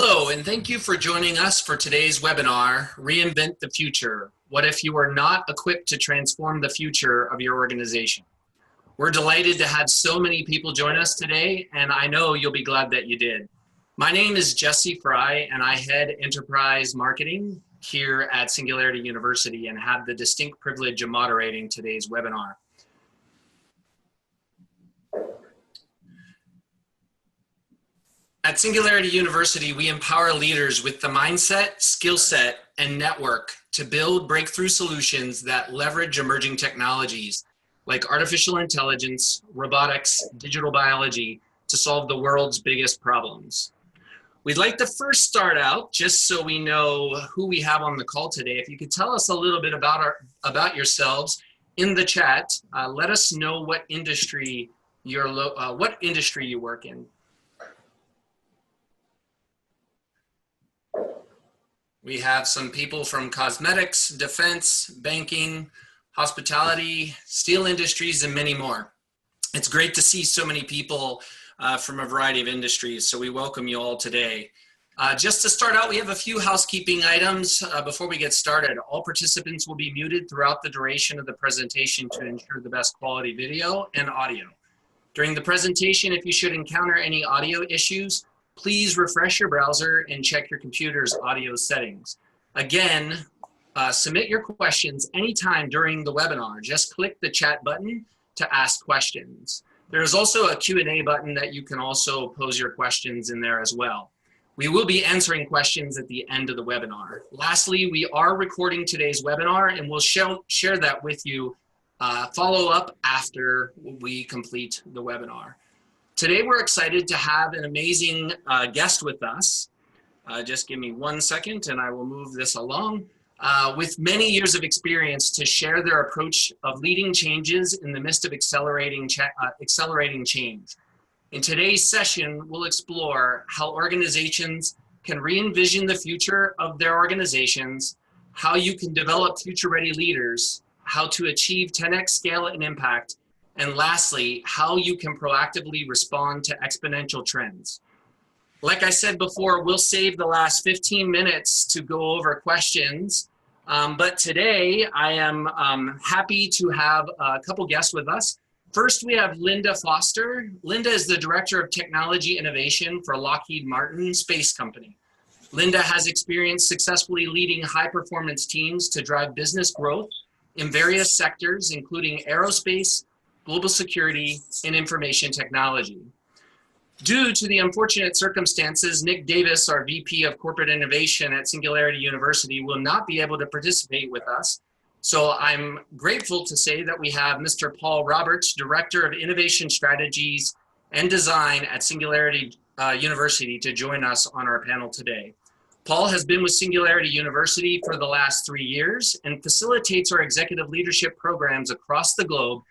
Hello, and thank you for joining us for today's webinar, Reinvent the Future. What if you are not equipped to transform the future of your organization? We're delighted to have so many people join us today, and I know you'll be glad that you did. My name is Jesse Fry, and I head enterprise marketing here at Singularity University and have the distinct privilege of moderating today's webinar. At Singularity University, we empower leaders with the mindset, skill set, and network to build breakthrough solutions that leverage emerging technologies like artificial intelligence, robotics, digital biology to solve the world's biggest problems. We'd like to first start out, just so we know who we have on the call today, if you could tell us a little bit about yourselves in the chat. Let us know what industry you work in. We have some people from cosmetics, defense, banking, hospitality, steel industries, and many more. It's great to see so many people from a variety of industries, so we welcome you all today. Just to start out, we have a few housekeeping items before we get started. All participants will be muted throughout the duration of the presentation to ensure the best quality video and audio. During the presentation, if you should encounter any audio issues, please refresh your browser and check your computer's audio settings. Again, submit your questions anytime during the webinar. Just click the chat button to ask questions. There is also a Q&A button that you can also pose your questions in there as well. We will be answering questions at the end of the webinar. Lastly, we are recording today's webinar and we'll share that with you follow up after we complete the webinar. Today, we're excited to have an amazing guest with us. Just give me 1 second and I will move this along. With many years of experience to share their approach of leading changes in the midst of accelerating change. In today's session, we'll explore how organizations can re-envision the future of their organizations, how you can develop future-ready leaders, how to achieve 10x scale and impact, and lastly, how you can proactively respond to exponential trends. Like I said before, we'll save the last 15 minutes to go over questions. But today I am happy to have a couple guests with us. First, we have Linda Foster. Linda is the Director of Technology Innovation for Lockheed Martin Space Company. Linda has experience successfully leading high-performance teams to drive business growth in various sectors, including aerospace, global security, and information technology. Due to the unfortunate circumstances, Nick Davis, our VP of Corporate Innovation at Singularity University, will not be able to participate with us. So I'm grateful to say that we have Mr. Paul Roberts, Director of Innovation Strategies and Design at Singularity University, to join us on our panel today. Paul has been with Singularity University for the last 3 years and facilitates our executive leadership programs across the globe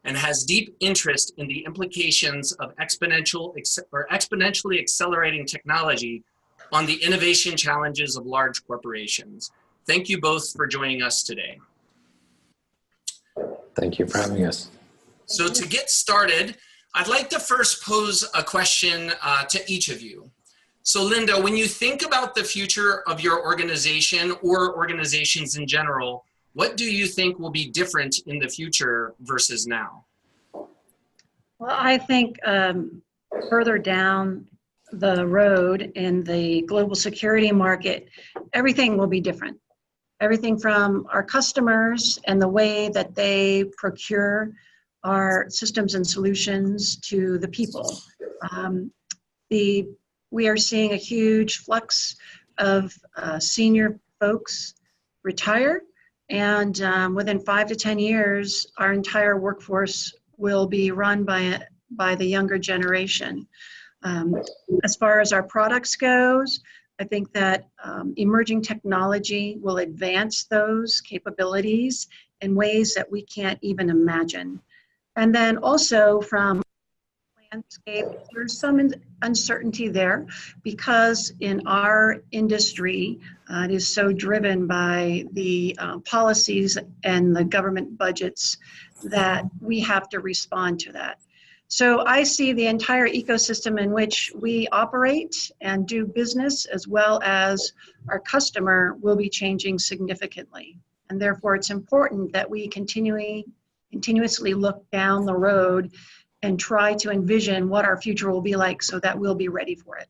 and has deep interest in the implications of exponentially accelerating technology on the innovation challenges of large corporations. Thank you both for joining us today. Thank you for having us. So to get started, I'd like to first pose a question to each of you. So Linda, when you think about the future of your organization or organizations in general, what do you think will be different in the future versus now? Well, I think further down the road in the global security market, everything will be different. Everything from our customers and the way that they procure our systems and solutions to the people. We are seeing a huge flux of senior folks retire, and within 5 to 10 years, our entire workforce will be run by the younger generation. As far as our products goes, I think that emerging technology will advance those capabilities in ways that we can't even imagine. And then also from landscape, there's some uncertainty there because in our industry, it is so driven by the policies and the government budgets that we have to respond to that. So I see the entire ecosystem in which we operate and do business, as well as our customer, will be changing significantly. And therefore, it's important that we continuously look down the road and try to envision what our future will be like so that we'll be ready for it.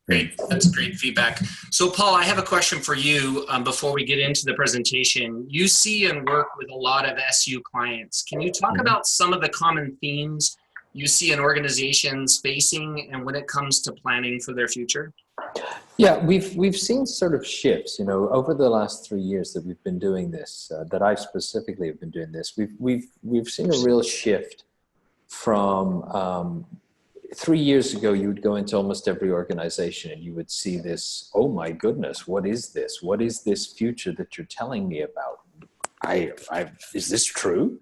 Great. That's great feedback. So Paul, I have a question for you before we get into the presentation. You see and work with a lot of SU clients. Can you talk about some of the common themes you see in organizations facing and when it comes to planning for their future? Yeah, we've seen sort of shifts, you know, over the last 3 years that we've been doing this, that I specifically have been doing this. We've seen a real shift from 3 years ago. You would go into almost every organization and you would see this, oh my goodness, what is this? What is this future that you're telling me about? Is this true?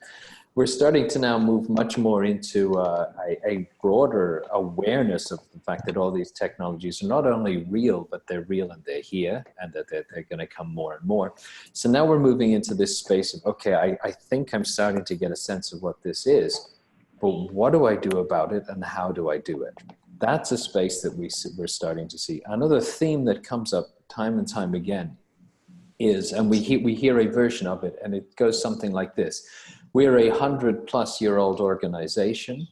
We're starting to now move much more into a broader awareness of the fact that all these technologies are not only real, but they're real and they're here, and that they're going to come more and more. So now we're moving into this space of, okay, I think I'm starting to get a sense of what this is, but what do I do about it and how do I do it? That's a space that we're starting to see. Another theme that comes up time and time again is, and we hear a version of it, and it goes something like this. We're a 100-plus-year-old organization,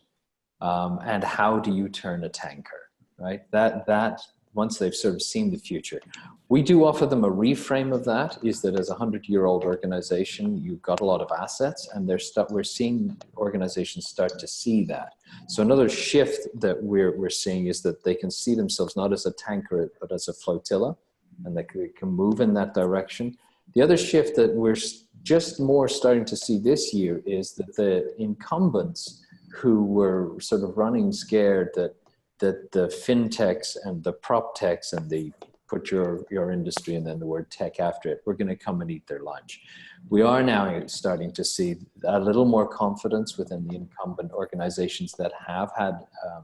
and how do you turn a tanker, right? That once they've sort of seen the future. We do offer them a reframe of that, is that as a 100-year-old organization, you've got a lot of assets, and we're seeing organizations start to see that. So another shift that we're seeing is that they can see themselves not as a tanker, but as a flotilla, and they can move in that direction. The other shift that we're just more starting to see this year is that the incumbents who were sort of running scared that the fintechs and the prop techs and the put your industry and then the word tech after it, we're going to come and eat their lunch. We are now starting to see a little more confidence within the incumbent organizations that have had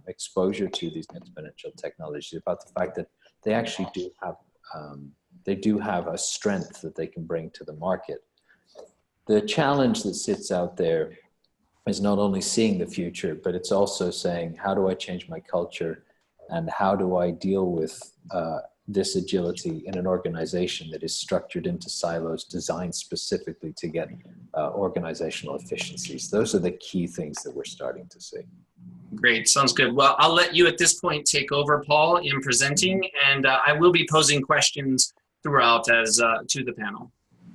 exposure to these exponential technologies about the fact that they actually do have a strength that they can bring to the market. The challenge that sits out there is not only seeing the future, but it's also saying, how do I change my culture and how do I deal with this agility in an organization that is structured into silos designed specifically to get organizational efficiencies? Those are the key things that we're starting to see. Great, sounds good. Well, I'll let you at this point take over, Paul, in presenting, and I will be posing questions throughout as to the panel.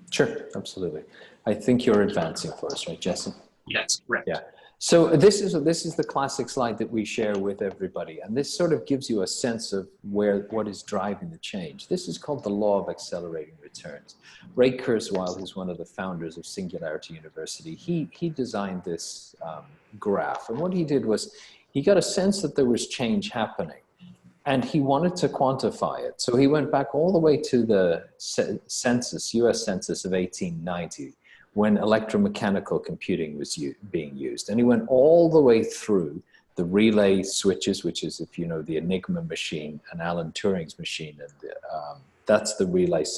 Sure, absolutely. I think you're advancing for us, right, Jesse? Yes, correct. Yeah. So this is the classic slide that we share with everybody, and this sort of gives you a sense of what is driving the change. This is called the law of accelerating returns. Ray Kurzweil, who's one of the founders of Singularity University, he designed this graph, and what he did was he got a sense that there was change happening, and he wanted to quantify it. So he went back all the way to the census, U.S. Census of 1890. When electromechanical computing was being used. And he went all the way through the relay switches, which is, if you know, the Enigma machine and Alan Turing's machine, and that's the relays,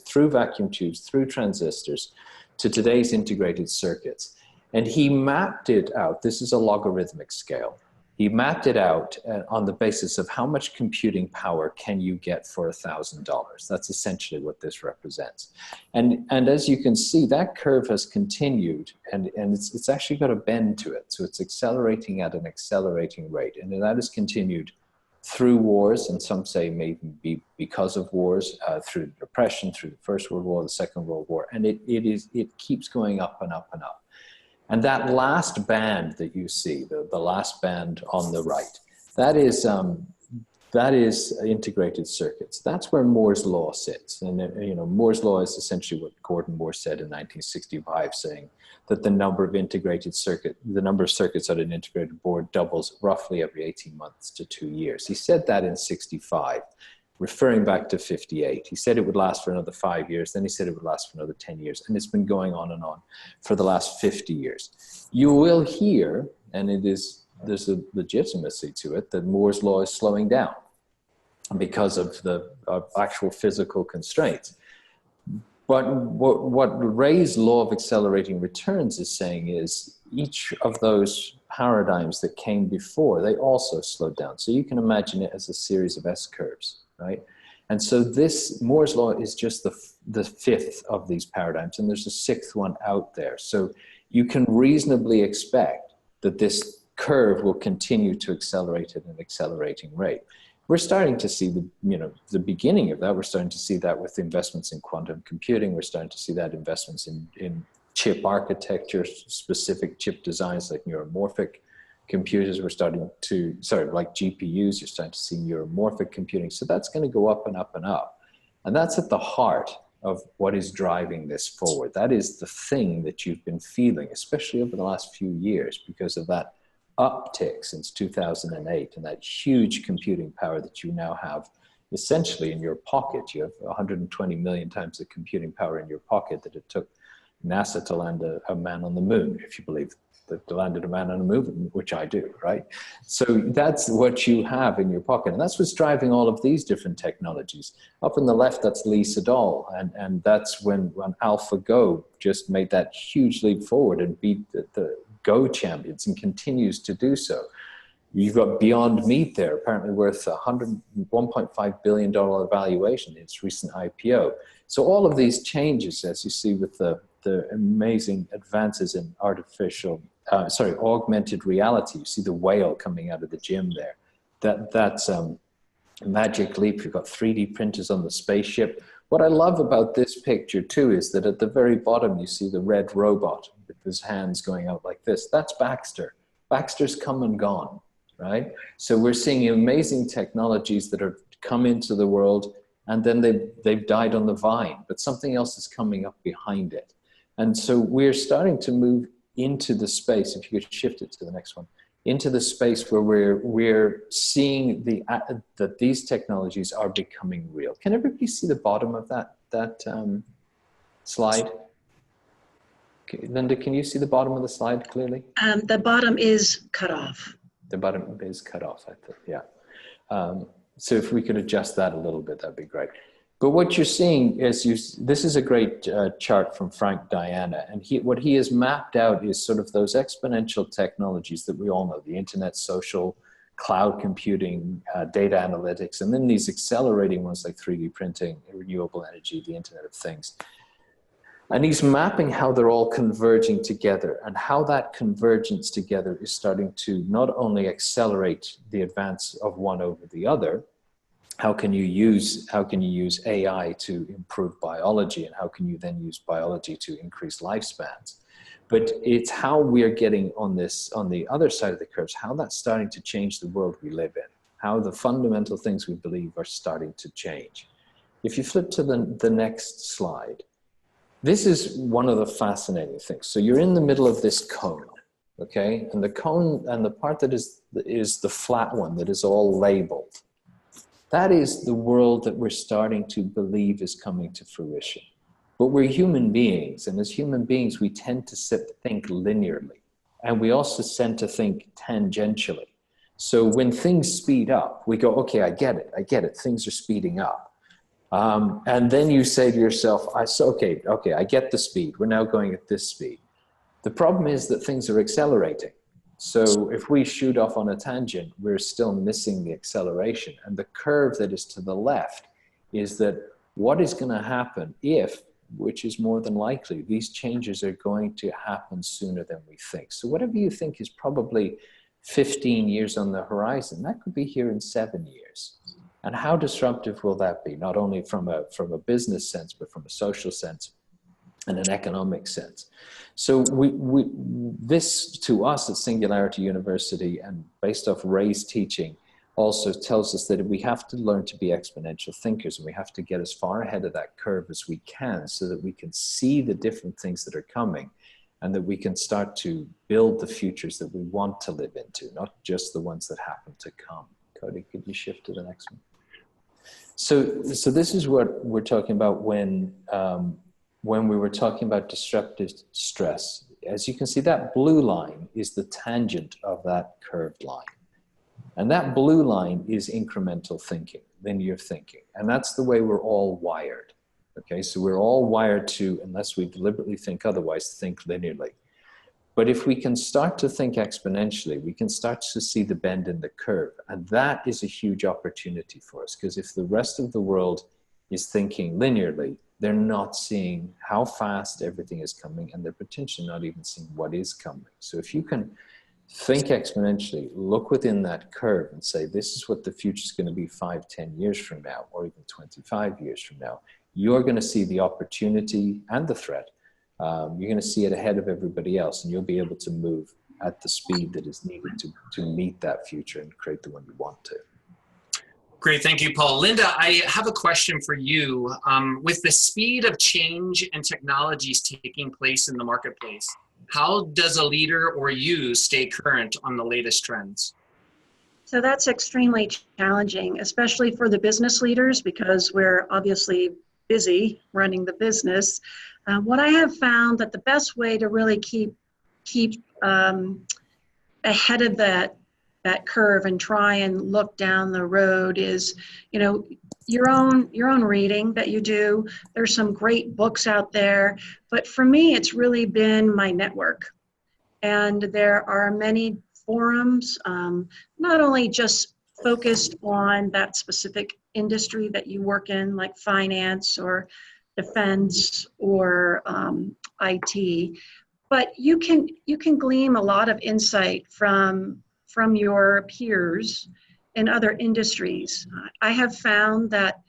through vacuum tubes, through transistors, to today's integrated circuits. And he mapped it out. This is a logarithmic scale. He mapped it out on the basis of how much computing power can you get for $1,000. That's essentially what this represents. And as you can see, that curve has continued, and it's actually got a bend to it. So it's accelerating at an accelerating rate. And that has continued through wars, and some say maybe because of wars, through the Depression, through the First World War, the Second World War, and it keeps going up and up and up. And that last band that you see, the last band on the right, that is integrated circuits. That's where Moore's law sits. And you know, Moore's law is essentially what Gordon Moore said in 1965, saying that the number of circuits on an integrated board doubles roughly every 18 months to 2 years. He said that in 65. Referring back to 58. He said it would last for another 5 years, then he said it would last for another 10 years, and it's been going on and on for the last 50 years. You will hear, and there's a legitimacy to it, that Moore's law is slowing down because of the actual physical constraints. But what Ray's law of accelerating returns is saying is each of those paradigms that came before, they also slowed down. So you can imagine it as a series of S-curves, right? And so this Moore's law is just the fifth of these paradigms, and there's a sixth one out there. So you can reasonably expect that this curve will continue to accelerate at an accelerating rate. We're starting to see the beginning of that. We're starting to see that with investments in quantum computing. We're starting to see that investments in chip architecture, specific chip designs like neuromorphic computers. We're starting to, like GPUs, you're starting to see neuromorphic computing. So that's going to go up and up and up. And that's at the heart of what is driving this forward. That is the thing that you've been feeling, especially over the last few years, because of that uptick since 2008 and that huge computing power that you now have essentially in your pocket. You have 120 million times the computing power in your pocket that it took NASA to land a man on the moon, if you believe that they landed a man on the moon, which I do, right? So that's what you have in your pocket. And that's what's driving all of these different technologies. Up in the left, that's Lee Sedol. And that's when AlphaGo just made that huge leap forward and beat the Go champions and continues to do so. You've got Beyond Meat there, apparently worth $1.5 billion valuation in its recent IPO. So all of these changes, as you see with the amazing advances in augmented reality. You see the whale coming out of the gym there. That's a magic leap. You've got 3D printers on the spaceship. What I love about this picture too is that at the very bottom you see the red robot with his hands going out like this. That's Baxter. Baxter's come and gone, right? So we're seeing amazing technologies that have come into the world and then they've died on the vine, but something else is coming up behind it. And so we're starting to move into the space, if you could shift it to the next one, into the space where we're seeing that these technologies are becoming real. Can everybody see the bottom of that slide? Okay, Linda, can you see the bottom of the slide clearly? The bottom is cut off. The bottom is cut off, I think, yeah. So if we could adjust that a little bit, that'd be great. But what you're seeing is, this is a great chart from Frank Diana, and what he has mapped out is sort of those exponential technologies that we all know, the internet, social, cloud computing, data analytics, and then these accelerating ones like 3D printing, renewable energy, the Internet of Things. And he's mapping how they're all converging together and how that convergence together is starting to not only accelerate the advance of one over the other. How can you use AI to improve biology, and how can you then use biology to increase lifespans? But it's how we are getting on the other side of the curves, how that's starting to change the world we live in, how the fundamental things we believe are starting to change. If you flip to the next slide, this is one of the fascinating things. So you're in the middle of this cone, okay? And the cone, and the part that is the flat one that is all labeled, that is the world that we're starting to believe is coming to fruition. But we're human beings, and as human beings, we tend to think linearly, and we also tend to think tangentially. So when things speed up, we go, okay, I get it, things are speeding up. And then you say to yourself, okay, I get the speed, we're now going at this speed. The problem is that things are accelerating. So if we shoot off on a tangent, we're still missing the acceleration. And the curve that is to the left is that what is going to happen if, which is more than likely, these changes are going to happen sooner than we think. So whatever you think is probably 15 years on the horizon, that could be here in 7 years. And how disruptive will that be? Not only from a business sense, but from a social sense and an economic sense. So this to us at Singularity University, and based off Ray's teaching, also tells us that we have to learn to be exponential thinkers, and we have to get as far ahead of that curve as we can so that we can see the different things that are coming and that we can start to build the futures that we want to live into, not just the ones that happen to come. Cody, could you shift to the next one? So this is what we're talking about when we were talking about disruptive stress. As you can see, that blue line is the tangent of that curved line. And that blue line is incremental thinking, linear thinking. And that's the way we're all wired. Okay, so we're all wired to, unless we deliberately think otherwise, think linearly. But if we can start to think exponentially, we can start to see the bend in the curve. And that is a huge opportunity for us, because if the rest of the world is thinking linearly, they're not seeing how fast everything is coming, and they're potentially not even seeing what is coming. So if you can think exponentially, look within that curve and say, this is what the future is going to be 5, 10 years from now, or even 25 years from now, you're going to see the opportunity and the threat. You're going to see it ahead of everybody else, and you'll be able to move at the speed that is needed to meet that future and create the one you want to. Great, thank you, Paul. Linda, I have a question for you. With the speed of change and technologies taking place in the marketplace, how does a leader or you stay current on the latest trends? So that's extremely challenging, especially for the business leaders, because we're obviously busy running the business. What I have found that the best way to really keep ahead of that curve and try and look down the road is, your own reading that you do. There's some great books out there, but for me, it's really been my network. And there are many forums, not only just focused on that specific industry that you work in, like finance or defense or IT, but you can glean a lot of insight from your peers in other industries. I have found that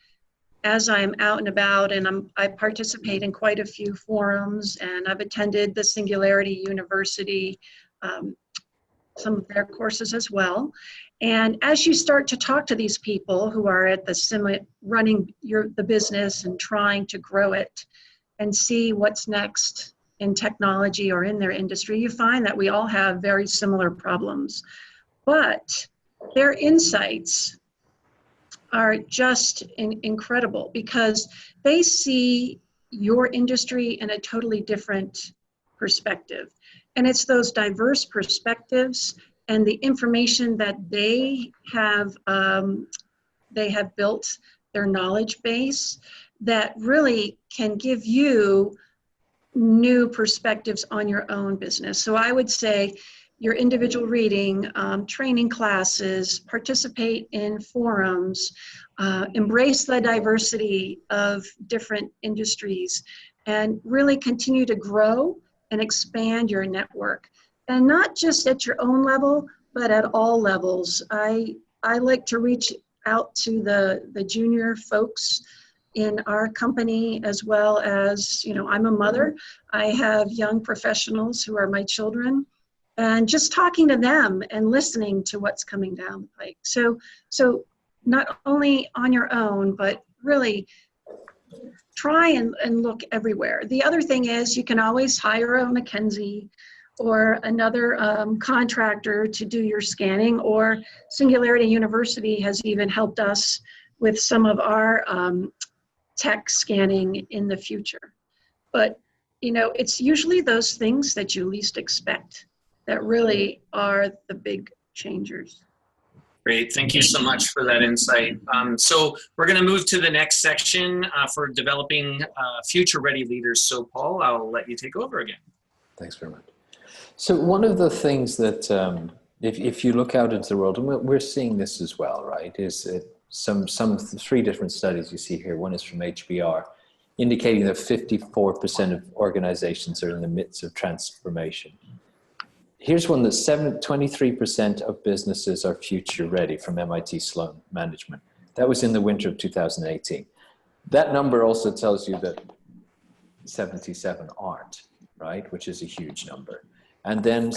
as I'm out and about, and I participate in quite a few forums, and I've attended the Singularity University, some of their courses as well. And as you start to talk to these people who are at the running the business and trying to grow it and see what's next in technology or in their industry, you find that we all have very similar problems. But their insights are just incredible, because they see your industry in a totally different perspective. And it's those diverse perspectives and the information that they have built their knowledge base that really can give you new perspectives on your own business. So I would say your individual reading, training classes, participate in forums, embrace the diversity of different industries, and really continue to grow and expand your network. And not just at your own level, but at all levels. I like to reach out to the junior folks in our company, as well as, I'm a mother. I have young professionals who are my children, and just talking to them and listening to what's coming down the pike. So not only on your own, but really try and look everywhere. The other thing is, you can always hire a McKinsey or another contractor to do your scanning, or Singularity University has even helped us with some of our tech scanning in the future. But, it's usually those things that you least expect that really are the big changers. Great, thank you so much for that insight. So we're going to move to the next section for developing future-ready leaders. So Paul, I'll let you take over again. Thanks very much. So one of the things that, if you look out into the world, and we're seeing this as well, right, is some 3 different studies you see here. One is from HBR, indicating that 54% of organizations are in the midst of transformation. Here's one that 23% of businesses are future ready, from MIT Sloan Management. That was in the winter of 2018. That number also tells you that 77 aren't, right? Which is a huge number. And then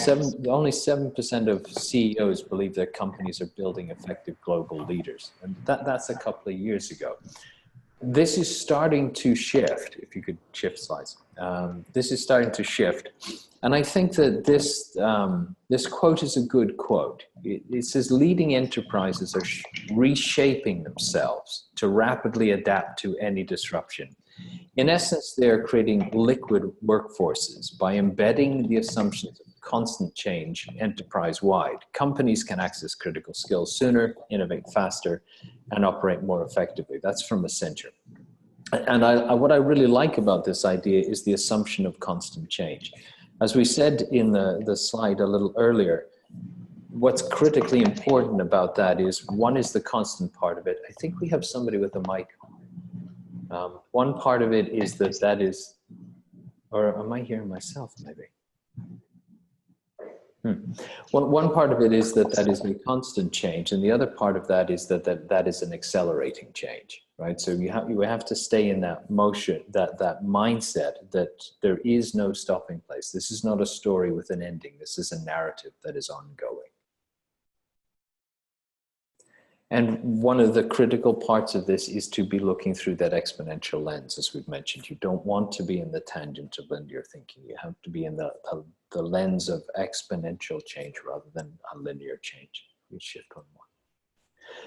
only 7% of CEOs believe their companies are building effective global leaders. And that's a couple of years ago. This is starting to shift. If you could shift slides. This is starting to shift. And I think that this quote is a good quote. It says, leading enterprises are reshaping themselves to rapidly adapt to any disruption. In essence, they're creating liquid workforces by embedding the assumptions of constant change enterprise-wide. Companies can access critical skills sooner, innovate faster, and operate more effectively. That's from Accenture. And what I really like about this idea is the assumption of constant change. As we said in the slide a little earlier, what's critically important about that is, one is the constant part of it. I think we have somebody with a mic. One part of it is that is, or am I hearing myself maybe? One part of it is that is a constant change, and the other part of that is that is an accelerating change, right? So you have to stay in that motion, that mindset that there is no stopping place. This is not a story with an ending. This is a narrative that is ongoing. And one of the critical parts of this is to be looking through that exponential lens, as we've mentioned. You don't want to be in the tangent of linear thinking. You have to be in the lens of exponential change rather than a linear change. We shift one more.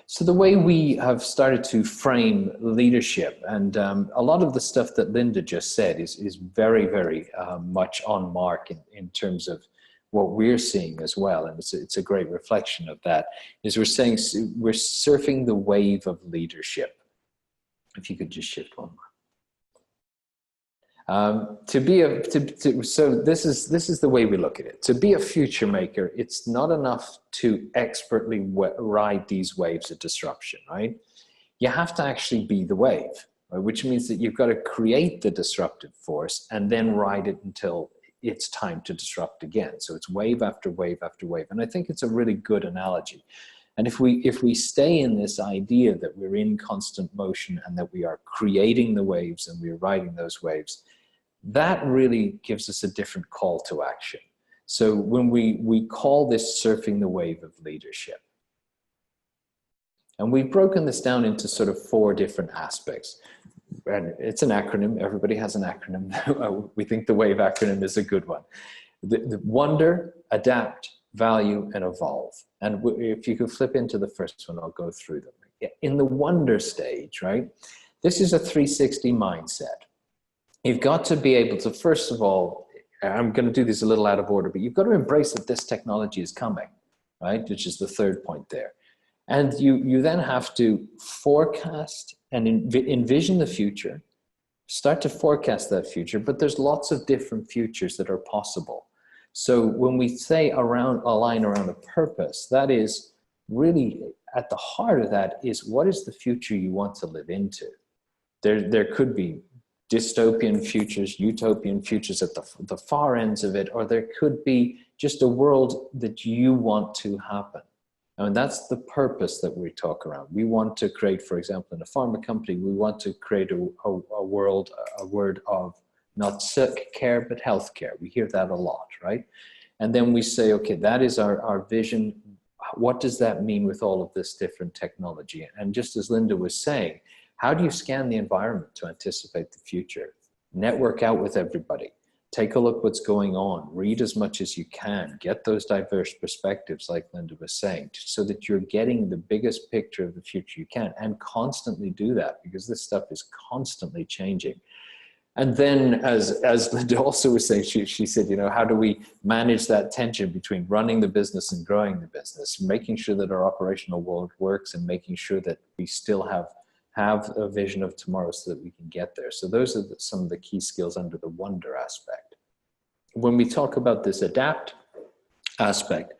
So the way we have started to frame leadership, and a lot of the stuff that Linda just said is very, very much on mark in terms of what we're seeing as well, and it's a great reflection of that, is we're saying we're surfing the wave of leadership. If you could just shift one more. So this is the way we look at it. To be a future maker, it's not enough to expertly ride these waves of disruption, right? You have to actually be the wave, right? Which means that you've got to create the disruptive force and then ride it until it's time to disrupt again. So it's wave after wave after wave. And I think it's a really good analogy. And if we stay in this idea that we're in constant motion and that we are creating the waves and we're riding those waves, that really gives us a different call to action. So when we call this surfing the wave of leadership, and we've broken this down into sort of 4 different aspects. And it's an acronym. Everybody has an acronym. We think the WAVE acronym is a good one. The wonder, adapt, value, and evolve. And if you could flip into the first one, I'll go through them. In the wonder stage, right? This is a 360 mindset. You've got to be able to, first of all, I'm going to do this a little out of order, but you've got to embrace that this technology is coming, right? Which is the third point there. And you then have to forecast and envision the future, start to forecast that future, but there's lots of different futures that are possible. So when we say align around a purpose, that is really at the heart of that is, what is the future you want to live into? There could be dystopian futures, utopian futures at the far ends of it, or there could be just a world that you want to happen. And that's the purpose that we talk around. We want to create, for example, in a pharma company, we want to create a word of not sick care, but health care. We hear that a lot, right? And then we say, okay, that is our vision. What does that mean with all of this different technology? And just as Linda was saying, how do you scan the environment to anticipate the future? Network out with everybody. Take a look what's going on. Read as much as you can. Get those diverse perspectives, like Linda was saying, so that you're getting the biggest picture of the future you can, and constantly do that, because this stuff is constantly changing. And then, as Linda also was saying, she said, you know, how do we manage that tension between running the business and growing the business, making sure that our operational world works, and making sure that we still have a vision of tomorrow so that we can get there. So those are some of the key skills under the wonder aspect. When we talk about this adapt aspect,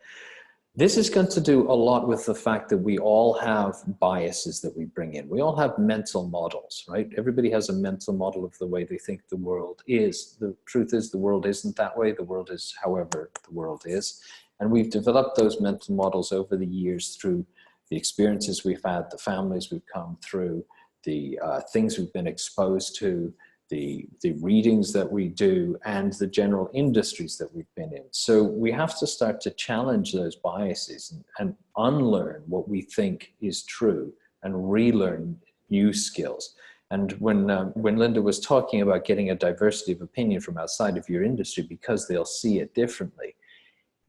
this is going to do a lot with the fact that we all have biases that we bring in. We all have mental models, right? Everybody has a mental model of the way they think the world is. The truth is, the world isn't that way. The world is however the world is. And we've developed those mental models over the years through the experiences we've had, the families we've come through, the things we've been exposed to, the readings that we do, and the general industries that we've been in. So we have to start to challenge those biases and unlearn what we think is true and relearn new skills. And when Linda was talking about getting a diversity of opinion from outside of your industry because they'll see it differently,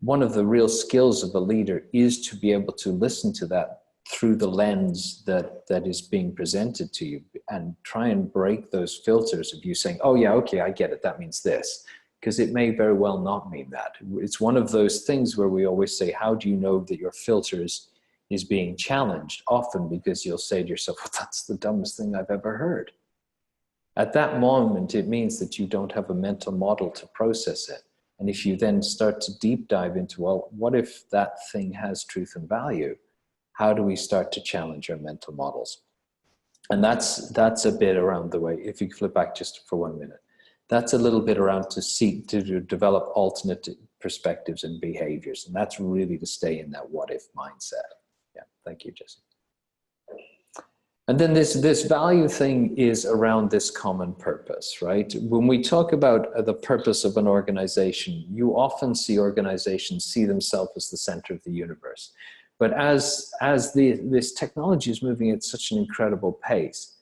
one of the real skills of a leader is to be able to listen to that through the lens that is being presented to you, and try and break those filters of you saying, oh yeah, okay, I get it, that means this, because it may very well not mean that. It's one of those things where we always say, how do you know that your filters is being challenged? Often because you'll say to yourself, well, that's the dumbest thing I've ever heard. At that moment, it means that you don't have a mental model to process it. And if you then start to deep dive into, well, what if that thing has truth and value? How do we start to challenge our mental models? And that's a bit around the way, if you flip back just for 1 minute, that's a little bit around to develop alternate perspectives and behaviors. And that's really to stay in that what if mindset. Yeah, thank you, Jesse. And then this value thing is around this common purpose, right? When we talk about the purpose of an organization, you often see organizations see themselves as the center of the universe. But as this technology is moving at such an incredible pace,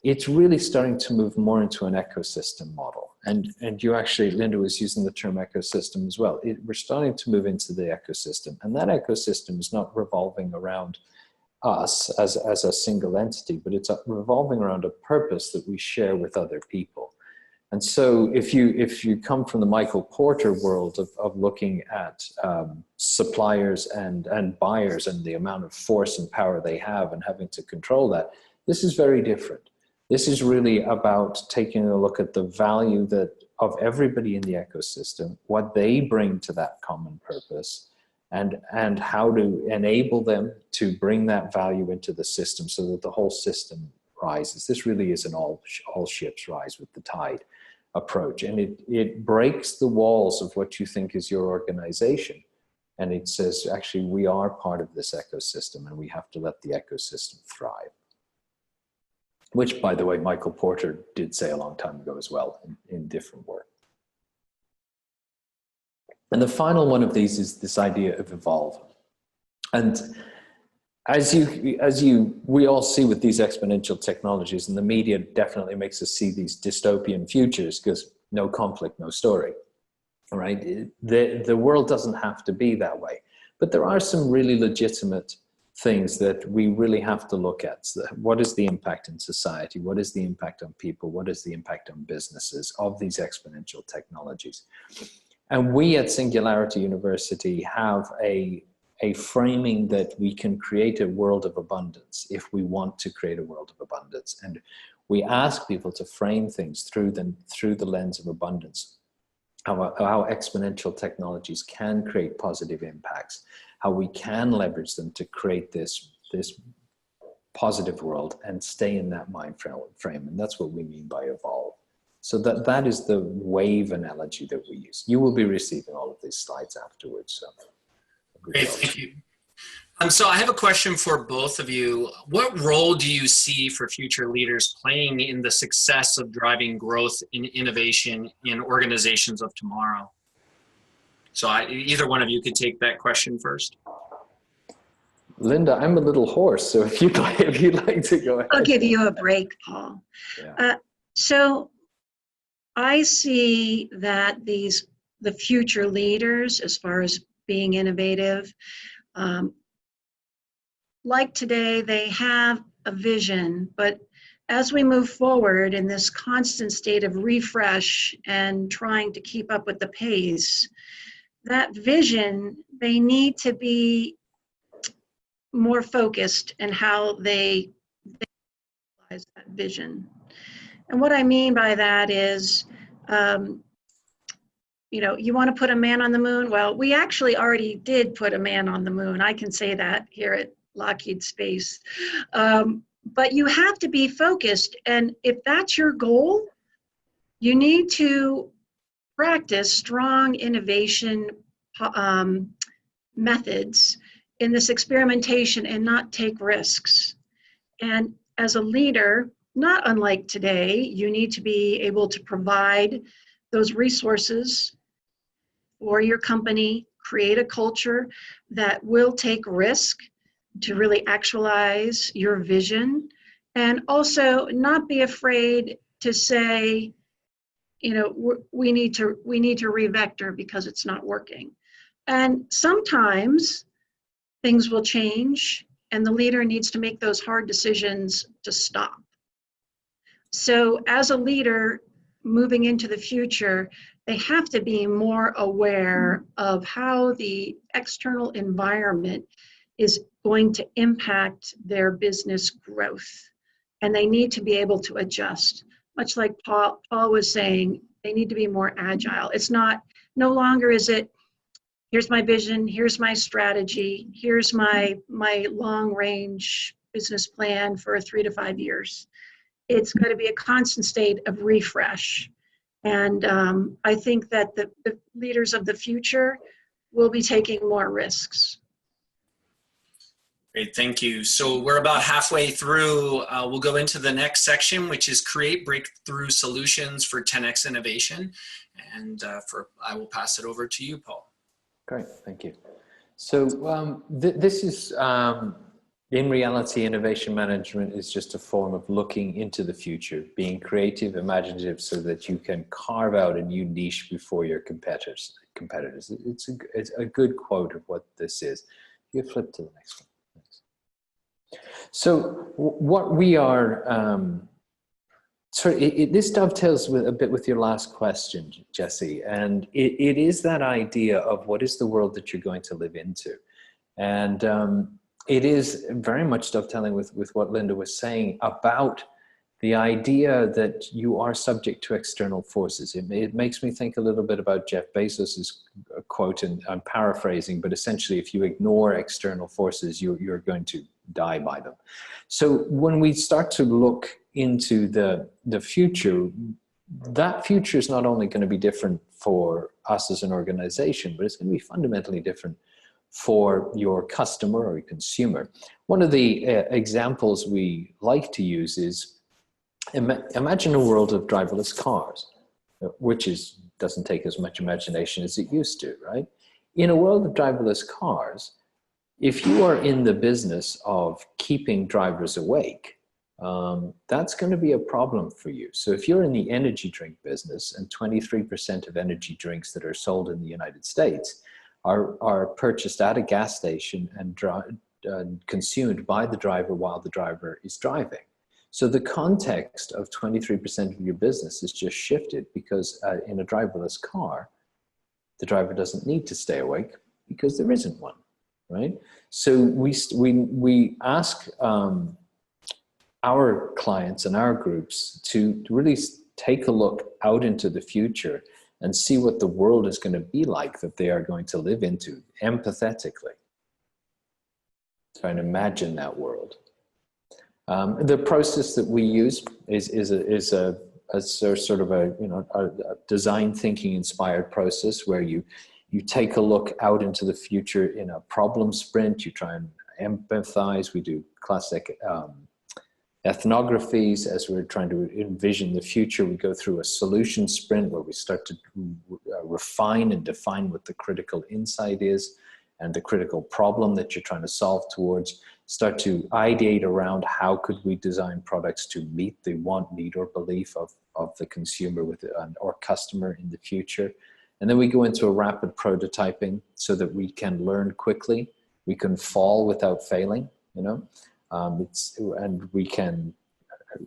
it's really starting to move more into an ecosystem model. And you actually, Linda was using the term ecosystem as well. We're starting to move into the ecosystem. And that ecosystem is not revolving around us as a single entity, but it's revolving around a purpose that we share with other people. And so if you come from the Michael Porter world of looking at suppliers and buyers and the amount of force and power they have and having to control that, this is very different. This is really about taking a look at the value of everybody in the ecosystem, what they bring to that common purpose, and how to enable them to bring that value into the system so that the whole system rises. This really is an all ships rise with the tide approach. And it breaks the walls of what you think is your organization. And it says, actually, we are part of this ecosystem and we have to let the ecosystem thrive. Which, by the way, Michael Porter did say a long time ago as well in different work. And the final one of these is this idea of evolve. And we all see with these exponential technologies, and the media definitely makes us see these dystopian futures because no conflict, no story, right? The world doesn't have to be that way. But there are some really legitimate things that we really have to look at. So what is the impact in society? What is the impact on people? What is the impact on businesses of these exponential technologies? And we at Singularity University have a framing that we can create a world of abundance if we want to create a world of abundance. And we ask people to frame things through the lens of abundance, how exponential technologies can create positive impacts, how we can leverage them to create this positive world and stay in that mind frame. And that's what we mean by evolve. So that is the wave analogy that we use. You will be receiving all of these slides afterwards. So. Great, thank you. So I have a question for both of you. What role do you see for future leaders playing in the success of driving growth and innovation in organizations of tomorrow? So either one of you could take that question first. Linda, I'm a little hoarse, so if you'd like to go ahead. I'll give you a break, Paul. Yeah. So I see that the future leaders, as far as being innovative, like today, they have a vision, but as we move forward in this constant state of refresh and trying to keep up with the pace, that vision, they need to be more focused in how they realize that vision. And what I mean by that is, you want to put a man on the moon? Well, we actually already did put a man on the moon. I can say that here at Lockheed Space. But you have to be focused. And if that's your goal, you need to practice strong innovation methods in this experimentation and not take risks. And as a leader, not unlike today, you need to be able to provide those resources for your company, create a culture that will take risk to really actualize your vision, and also not be afraid to say, we need to revector because it's not working. And sometimes things will change and the leader needs to make those hard decisions to stop. So as a leader moving into the future, they have to be more aware of how the external environment is going to impact their business growth. And they need to be able to adjust. Much like Paul was saying, they need to be more agile. It's not No longer is it, here's my vision, here's my strategy, here's my long range business plan for 3 to 5 years. It's going to be a constant state of refresh. And I think that the leaders of the future will be taking more risks. Great, thank you. So we're about halfway through. We'll go into the next section, which is create breakthrough solutions for 10x innovation. And I will pass it over to you, Paul. Great, thank you. So this is, in reality, innovation management is just a form of looking into the future, being creative, imaginative, so that you can carve out a new niche before your competitors. It's a good quote of what this is. You flip to the next one. So what we are, this dovetails a bit with your last question, Jesse, and it is that idea of what is the world that you're going to live into. And it is very much dovetailing with what Linda was saying about the idea that you are subject to external forces. It makes me think a little bit about Jeff Bezos's quote, and I'm paraphrasing, but essentially if you ignore external forces, you're going to die by them. So when we start to look into the future, that future is not only going to be different for us as an organization, but it's going to be fundamentally different for your customer or your consumer. One of the examples we like to use is, imagine a world of driverless cars, which doesn't take as much imagination as it used to, right? In a world of driverless cars, if you are in the business of keeping drivers awake, that's going to be a problem for you. So if you're in the energy drink business, and 23% of energy drinks that are sold in the United States are purchased at a gas station and consumed by the driver while the driver is driving. So the context of 23% of your business is just shifted, because in a driverless car, the driver doesn't need to stay awake because there isn't one, right? So we ask our clients and our groups to really take a look out into the future and see what the world is going to be like that they are going to live into empathetically. Try and imagine that world. The process that we use is a sort of a design thinking inspired process where you take a look out into the future in a problem sprint. You try and empathize. We do classic ethnographies as we're trying to envision the future. We go through a solution sprint where we start to refine and define what the critical insight is and the critical problem that you're trying to solve towards. Start to ideate around how could we design products to meet the want, need, or belief of the consumer or customer in the future. And then we go into a rapid prototyping so that we can learn quickly. We can fall without failing, and we can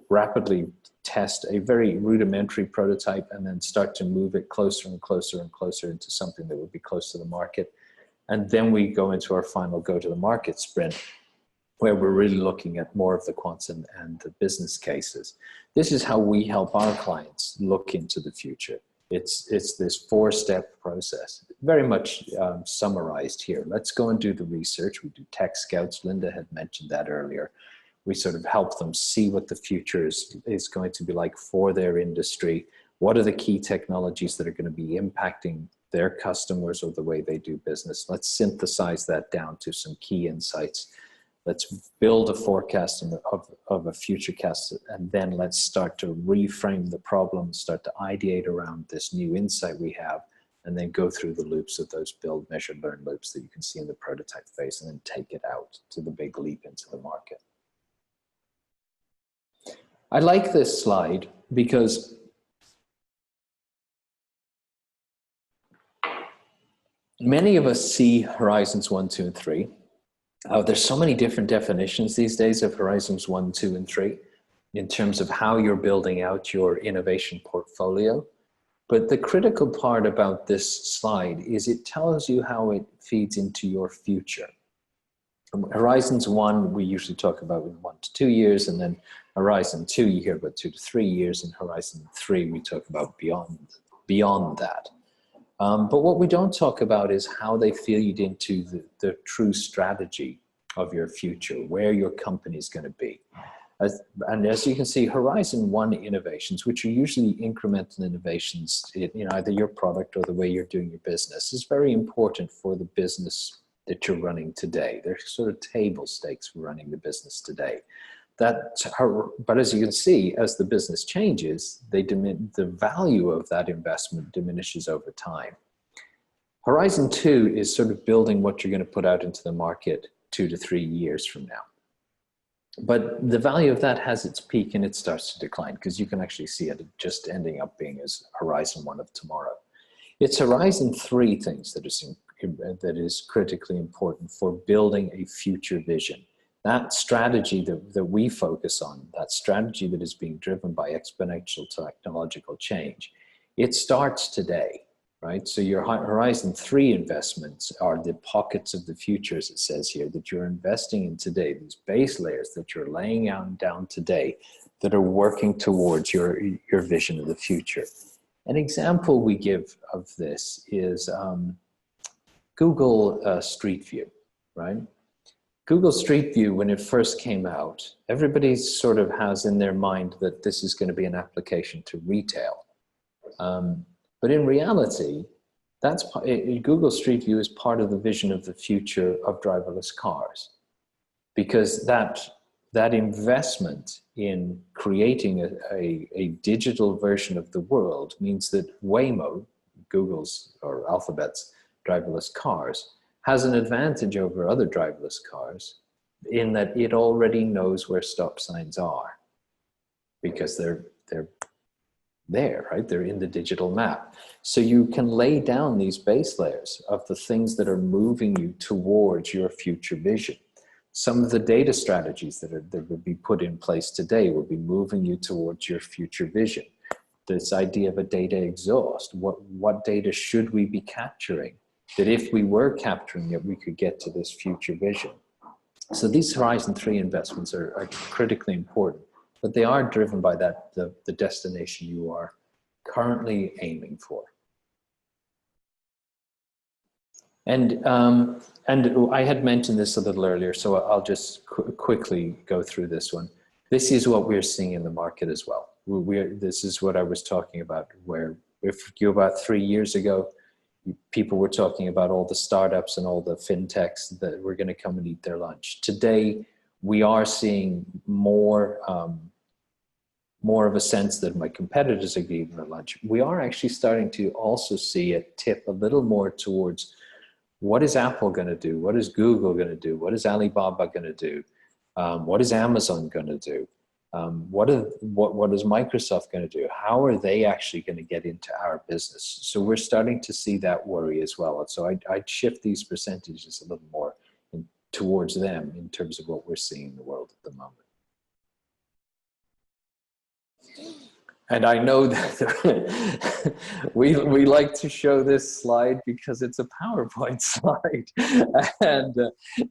rapidly test a very rudimentary prototype and then start to move it closer and closer and closer into something that would be close to the market. And then we go into our final go-to-the-market sprint, where we're really looking at more of the quants and the business cases. This is how we help our clients look into the future. It's this 4-step process, very much summarized here. Let's go and do the research. We do tech scouts. Linda had mentioned that earlier. We sort of help them see what the future is going to be like for their industry. What are the key technologies that are going to be impacting their customers or the way they do business? Let's synthesize that down to some key insights. Let's build a forecast of a future cast, and then let's start to reframe the problem, start to ideate around this new insight we have, and then go through the loops of those build, measure, learn loops that you can see in the prototype phase, and then take it out to the big leap into the market. I like this slide because many of us see horizons 1, 2, and 3. There's so many different definitions these days of horizons 1, 2, and 3 in terms of how you're building out your innovation portfolio. But the critical part about this slide is it tells you how it feeds into your future. Horizons 1, we usually talk about in 1 to 2 years, and then Horizon 2, you hear about 2 to 3 years, and Horizon 3, we talk about beyond that. But what we don't talk about is how they feed into the true strategy of your future, where your company is going to be. And as you can see, Horizon 1 innovations, which are usually incremental innovations in either your product or the way you're doing your business, is very important for the business that you're running today. They're sort of table stakes for running the business today. But as you can see, as the business changes, the value of that investment diminishes over time. Horizon 2 is sort of building what you're going to put out into the market 2 to 3 years from now. But the value of that has its peak and it starts to decline, because you can actually see it just ending up being as Horizon 1 of tomorrow. It's Horizon 3 things that is critically important for building a future vision. That strategy that we focus on, that strategy that is being driven by exponential technological change, it starts today, right? So your Horizon 3 investments are the pockets of the future, as it says here, that you're investing in today, these base layers that you're laying down today that are working towards your vision of the future. An example we give of this is Google Street View, right? Google Street View, when it first came out, everybody sort of has in their mind that this is going to be an application to retail. But in reality, Google Street View is part of the vision of the future of driverless cars, because that investment in creating a digital version of the world means that Waymo, Google's or Alphabet's driverless cars, has an advantage over other driverless cars in that it already knows where stop signs are, because they're there, right? They're in the digital map. So you can lay down these base layers of the things that are moving you towards your future vision. Some of the data strategies that would be put in place today will be moving you towards your future vision. This idea of a data exhaust, what data should we be capturing? That if we were capturing it, we could get to this future vision. So these Horizon 3 investments are critically important, but they are driven by the destination you are currently aiming for. And I had mentioned this a little earlier, so I'll just quickly go through this one. This is what we're seeing in the market as well. This is what I was talking about, where if you about 3 years ago, people were talking about all the startups and all the fintechs that were going to come and eat their lunch. Today, we are seeing more of a sense that my competitors are eating their lunch. We are actually starting to also see it tip a little more towards what is Apple going to do? What is Google going to do? What is Alibaba going to do? What is Amazon going to do? What is Microsoft going to do? How are they actually going to get into our business? So we're starting to see that worry as well. And so I'd shift these percentages a little more towards them in terms of what we're seeing in the world at the moment. And I know that we like to show this slide because it's a PowerPoint slide. And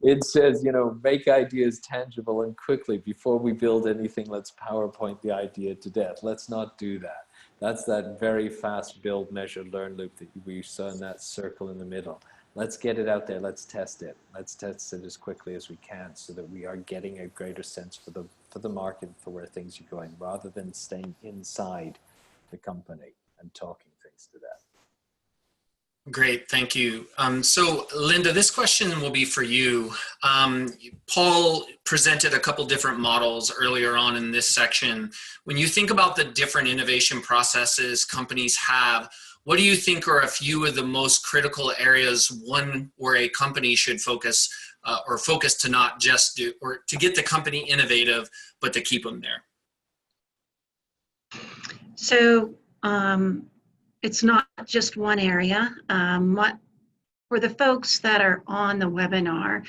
it says, make ideas tangible and quickly. Before we build anything, let's PowerPoint the idea to death. Let's not do that. That's that very fast build, measure, learn loop that we saw in that circle in the middle. Let's get it out there. Let's test it. Let's test it as quickly as we can so that we are getting a greater sense for the market, for where things are going, rather than staying inside the company and talking things to death. Great, thank you. So Linda, this question will be for you. Paul presented a couple different models earlier on in this section. When you think about the different innovation processes companies have, what do you think are a few of the most critical areas where a company should focus or focus to not just do, or to get the company innovative, but to keep them there? So it's not just one area. For the folks that are on the webinar,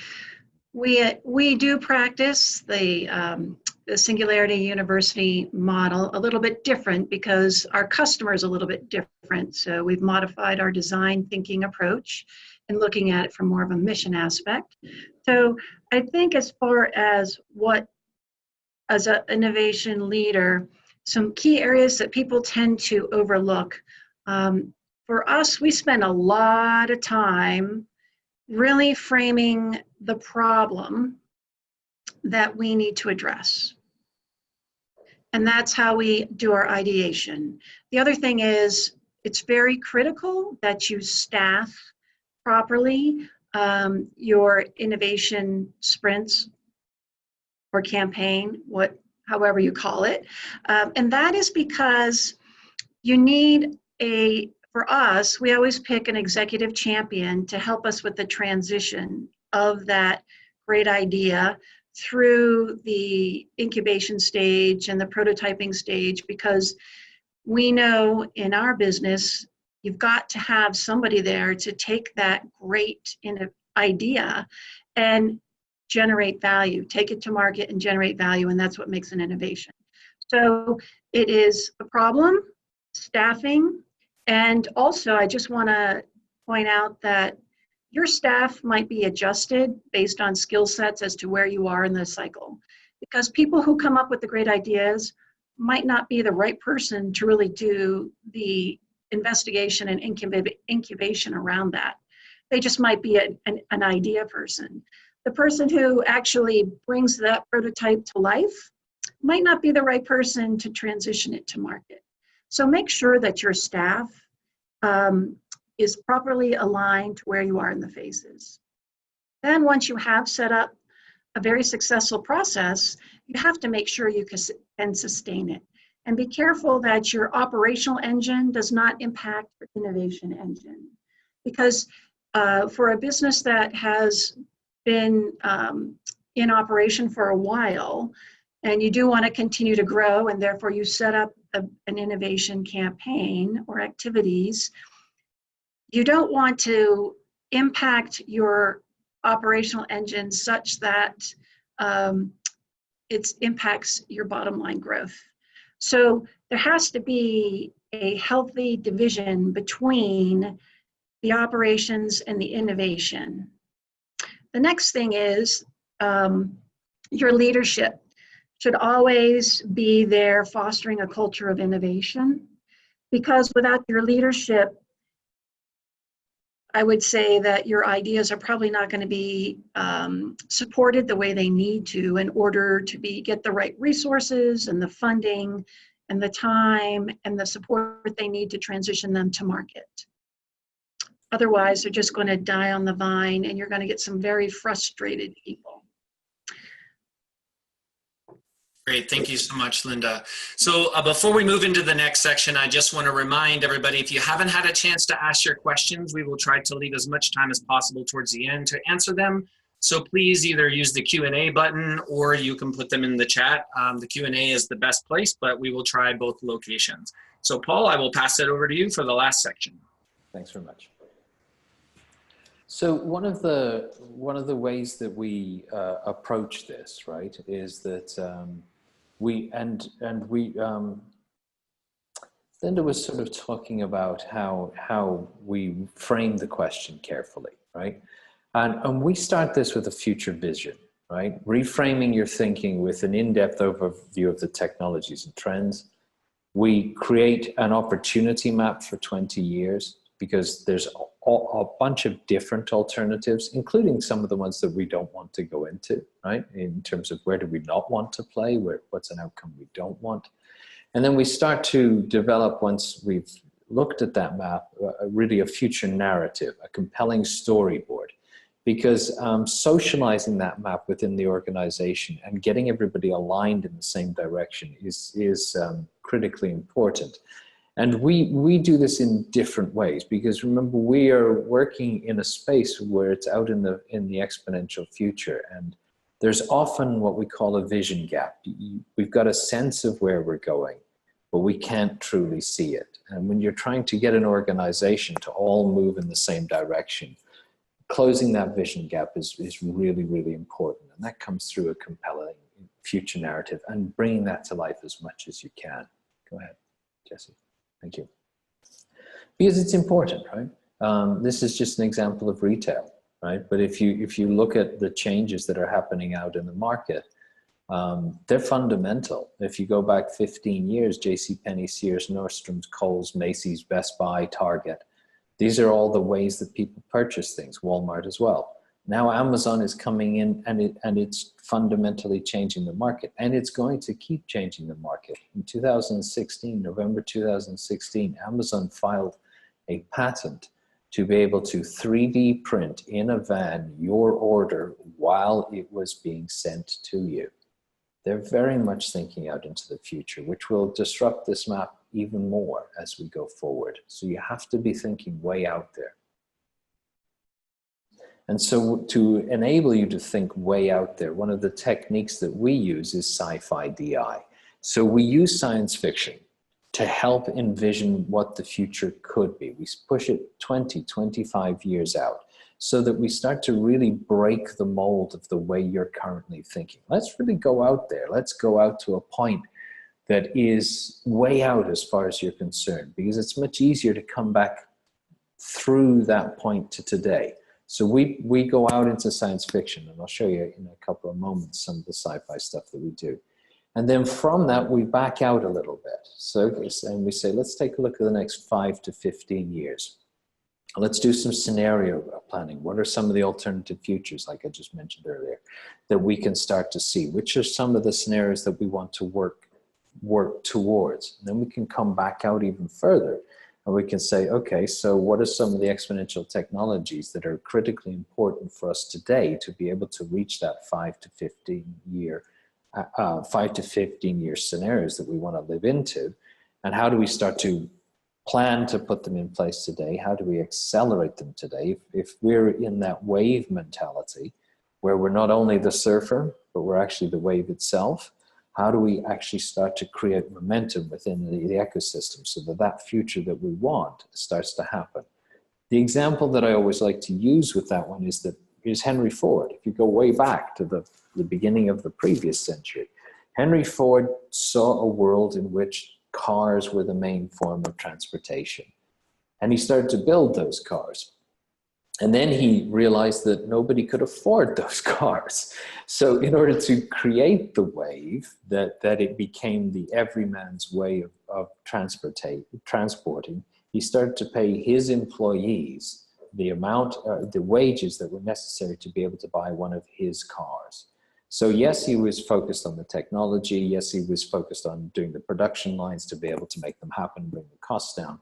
we do practice the Singularity University model a little bit different because our customer is a little bit different. So we've modified our design thinking approach and looking at it from more of a mission aspect. So I think as far as as an innovation leader, some key areas that people tend to overlook. for us, we spend a lot of time really framing the problem that we need to address. And that's how we do our ideation. The other thing is, it's very critical that you staff properly your innovation sprints or campaign, however you call it. And that is because you need for us, we always pick an executive champion to help us with the transition of that great idea through the incubation stage and the prototyping stage, because we know in our business, you've got to have somebody there to take that great idea and generate value, take it to market and generate value, and that's what makes an innovation. So it is a problem, staffing, and also I just want to point out that your staff might be adjusted based on skill sets as to where you are in the cycle, because people who come up with the great ideas might not be the right person to really do the investigation and incubation around that. They just might be an idea person. The person who actually brings that prototype to life might not be the right person to transition it to market. So make sure that your staff is properly aligned to where you are in the phases. Then once you have set up a very successful process, you have to make sure you can sustain it. And be careful that your operational engine does not impact your innovation engine. Because for a business that has been in operation for a while, and you do want to continue to grow, and therefore you set up an innovation campaign or activities, you don't want to impact your operational engine such that it impacts your bottom line growth. So there has to be a healthy division between the operations and the innovation. The next thing is your leadership should always be there fostering a culture of innovation, because without your leadership, I would say that your ideas are probably not going to be supported the way they need to in order to get the right resources and the funding and the time and the support they need to transition them to market. Otherwise, they're just going to die on the vine, and you're going to get some very frustrated people. Great, thank you so much, Linda. So before we move into the next section, I just want to remind everybody, if you haven't had a chance to ask your questions, we will try to leave as much time as possible towards the end to answer them. So please either use the Q&A button or you can put them in the chat. The Q&A is the best place, but we will try both locations. So Paul, I will pass it over to you for the last section. Thanks very much. So one of the ways that we approach this, right, is that Linda was sort of talking about how we frame the question carefully, right? And we start this with a future vision, right? Reframing your thinking with an in-depth overview of the technologies and trends. We create an opportunity map for 20 years because there's a bunch of different alternatives, including some of the ones that we don't want to go into, right? In terms of where do we not want to play, what's an outcome we don't want. And then we start to develop, once we've looked at that map, really a future narrative, a compelling storyboard. Because socializing that map within the organization and getting everybody aligned in the same direction is critically important. And we do this in different ways, because remember, we are working in a space where it's out in the exponential future, and there's often what we call a vision gap. We've got a sense of where we're going, but we can't truly see it. And when you're trying to get an organization to all move in the same direction, closing that vision gap is really, really important. And that comes through a compelling future narrative and bringing that to life as much as you can. Go ahead, Jesse. Thank you. Because it's important, right? This is just an example of retail, right? But if you look at the changes that are happening out in the market, they're fundamental. If you go back 15 years, JCPenney, Sears, Nordstrom's, Kohl's, Macy's, Best Buy, Target, These are all the ways that people purchase things, Walmart as well. Now Amazon is coming in, and it's fundamentally changing the market, and it's going to keep changing the market. In 2016, November 2016, Amazon filed a patent to be able to 3D print in a van your order while it was being sent to you. They're very much thinking out into the future, which will disrupt this map even more as we go forward. So you have to be thinking way out there. And so to enable you to think way out there, one of the techniques that we use is sci-fi DI. So we use science fiction to help envision what the future could be. We push it 20, 25 years out so that we start to really break the mold of the way you're currently thinking. Let's really go out there. Let's go out to a point that is way out as far as you're concerned, because it's much easier to come back through that point to today. So we go out into science fiction, and I'll show you in a couple of moments some of the sci-fi stuff that we do. And then from that, we back out a little bit. So, and we say, let's take a look at the next 5 to 15 years. Let's do some scenario planning. What are some of the alternative futures, like I just mentioned earlier, that we can start to see? Which are some of the scenarios that we want to work towards? And then we can come back out even further, and we can say, okay, so what are some of the exponential technologies that are critically important for us today to be able to reach that 5 to 15 year scenarios that we want to live into? And how do we start to plan to put them in place today? How do we accelerate them today? If we're in that wave mentality, where we're not only the surfer, but we're actually the wave itself, how do we actually start to create momentum within the ecosystem so that that future that we want starts to happen? The example that I always like to use with that one is Henry Ford. If you go way back to the beginning of the previous century, Henry Ford saw a world in which cars were the main form of transportation. And he started to build those cars. And then he realized that nobody could afford those cars. So in order to create the wave, that it became the everyman's way of transporting, he started to pay his employees the wages that were necessary to be able to buy one of his cars. So yes, he was focused on the technology. Yes, he was focused on doing the production lines to be able to make them happen, bring the costs down.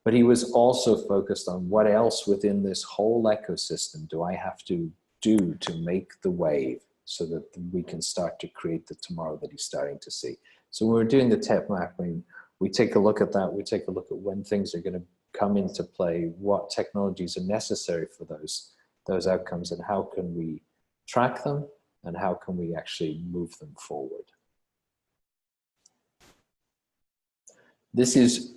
But he was also focused on what else within this whole ecosystem do I have to do to make the wave so that we can start to create the tomorrow that he's starting to see. So when we're doing the tech mapping, we take a look at that. We take a look at when things are going to come into play, what technologies are necessary for those outcomes, and how can we track them, and how can we actually move them forward. This is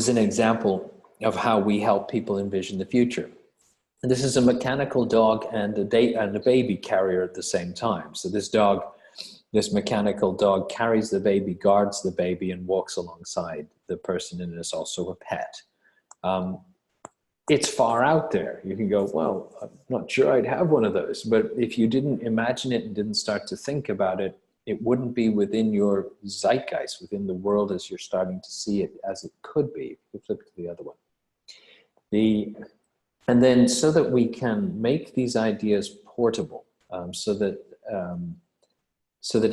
an example of how we help people envision the future. And this is a mechanical dog and a baby carrier at the same time. So this mechanical dog carries the baby, guards the baby, and walks alongside the person, and is also a pet. It's far out there. You can go, well, I'm not sure I'd have one of those. But if you didn't imagine it and didn't start to think about it, it wouldn't be within your zeitgeist, within the world as you're starting to see it as it could be. If you flip to the other one. And then so that we can make these ideas portable, so that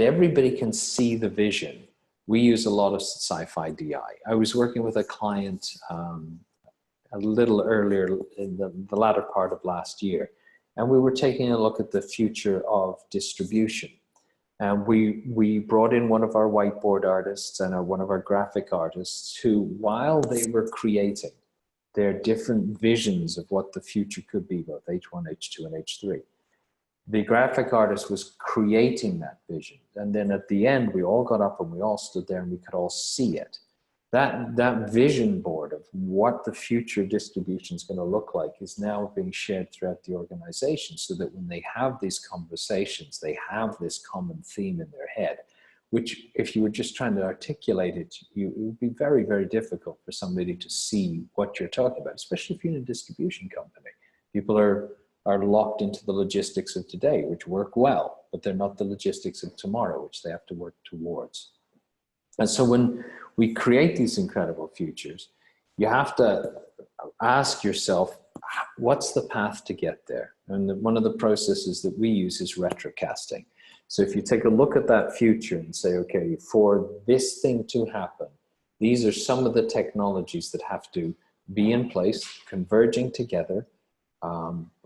everybody can see the vision, we use a lot of sci-fi DI. I was working with a client a little earlier in the latter part of last year, and we were taking a look at the future of distribution. And we brought in one of our whiteboard artists and one of our graphic artists who, while they were creating their different visions of what the future could be, both H1, H2, and H3, the graphic artist was creating that vision. And then at the end, we all got up and we all stood there and we could all see it. That vision board of what the future distribution is going to look like is now being shared throughout the organization, so that when they have these conversations, they have this common theme in their head, which if you were just trying to articulate it, it would be very, very difficult for somebody to see what you're talking about, especially if you're in a distribution company. People are locked into the logistics of today, which work well, but they're not the logistics of tomorrow, which they have to work towards. And so when we create these incredible futures, you have to ask yourself, what's the path to get there? And one of the processes that we use is retrocasting. So if you take a look at that future and say, okay, for this thing to happen, these are some of the technologies that have to be in place, converging together,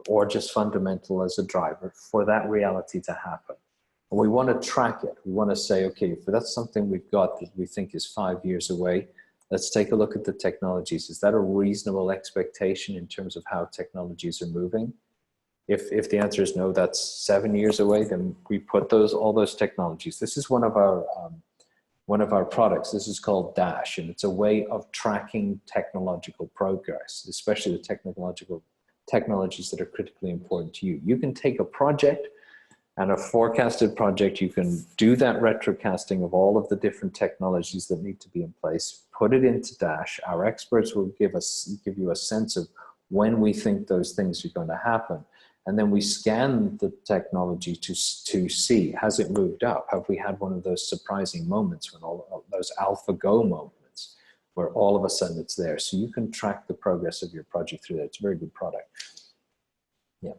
or just fundamental as a driver for that reality to happen. And we want to track it. We want to say, okay, if that's something we've got that we think is 5 years away, let's take a look at the technologies. Is that a reasonable expectation in terms of how technologies are moving? If the answer is no, that's 7 years away, then we put all those technologies. This is one of our products. This is called Dash, and it's a way of tracking technological progress, especially the technologies that are critically important to you. You can take a project and a forecasted project, you can do that retrocasting of all of the different technologies that need to be in place, put it into Dash. Our experts will give you a sense of when we think those things are going to happen. And then we scan the technology to see, has it moved up? Have we had one of those surprising moments, when all those AlphaGo moments, where all of a sudden it's there? So you can track the progress of your project through that. It's a very good product. Yeah.